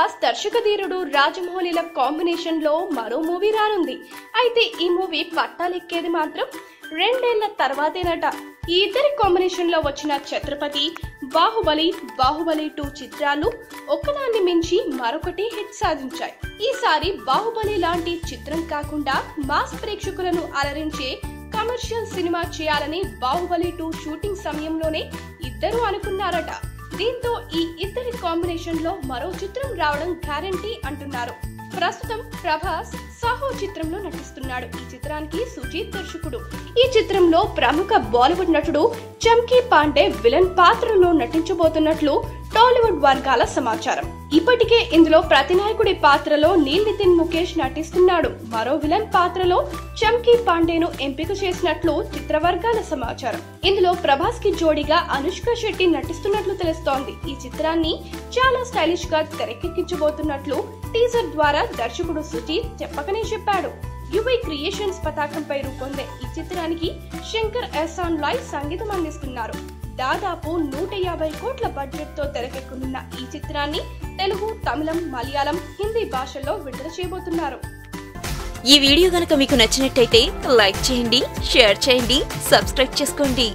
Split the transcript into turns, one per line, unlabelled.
Prabhas దర్శకధీరుడు రాజమౌళిల combination లో మరో movie రానుంది. అయితే ఈ మూవీ పట్టాలెక్కేది మాత్రం 2 ఏళ్ల తర్వాతేనట. ఈ ఇద్దరి కాంబినేషన్ లో వచ్చిన ఛత్రపతి, బాహుబలి, బాహుబలి 2 చిత్రాలు ఒకదాన్ని మించి మరొకటి హిట్ సాధించాయి. ఈసారి బాహుబలి లాంటి చిత్రం కాకుండా మాస్ ప్రేక్షకులను అలరించే కమర్షియల్ సినిమా చేయాలని బాహుబలి 2 షూటింగ్ సమయంలోనే ఇద్దరు అనుకున్నారట. దీంతో ఈ ఇద్దరి కాంబినేషన్ లో మరో చిత్రం రావడం గ్యారంటీ అంటున్నారు. ప్రస్తుతం ప్రభాస్ సాహో చిత్రంలో నటిస్తున్నాడు. ఈ చిత్రానికి సుజీత్ దర్శకుడు. ఈ చిత్రంలో ప్రముఖ బాలీవుడ్ నటుడు చంకీ పాండే విలన్ పాత్రలో నటించబోతున్నట్లు టాలీవుడ్ వర్గాల సమాచారం. ఇప్పటికే ఇందులో ప్రతినాయకుడి పాత్రలో నీల్ నితిన్ ముఖేష్ నటిస్తున్నాడు. మరో విలన్ పాత్రలో చంకీ పాండేను ఎంపిక చేసినట్లు చిత్రవర్గాల సమాచారం. ఇందులో ప్రభాస్ కి జోడిగా అనుష్క శెట్టి నటిస్తున్నట్లు తెలుస్తోంది. ఈ చిత్రాన్ని చాలా స్టైలిష్ గా తెరకెక్కించబోతున్నట్లు టీజర్ ద్వారా దర్శకుడు సుజీత్ చెప్పకనే చెప్పాడు. యువై క్రియేషన్స్ పతాకంపై రూపొందే ఈ చిత్రానికి శంకర్ ఎహ్సాన్ లాయ్ సంగీతం అందిస్తున్నారు. దాదాపు 150 కోట్ల బడ్జెట్ తో తెరకెక్కనున్న ఈ చిత్రాన్ని తెలుగు, తమిళం, మలయాళం, హిందీ భాషల్లో విడుదల చేయబోతున్నారు.
ఈ వీడియో గనుక మీకు నచ్చినట్టయితే లైక్ చేయండి, షేర్ చేయండి, సబ్స్క్రైబ్ చేసుకోండి.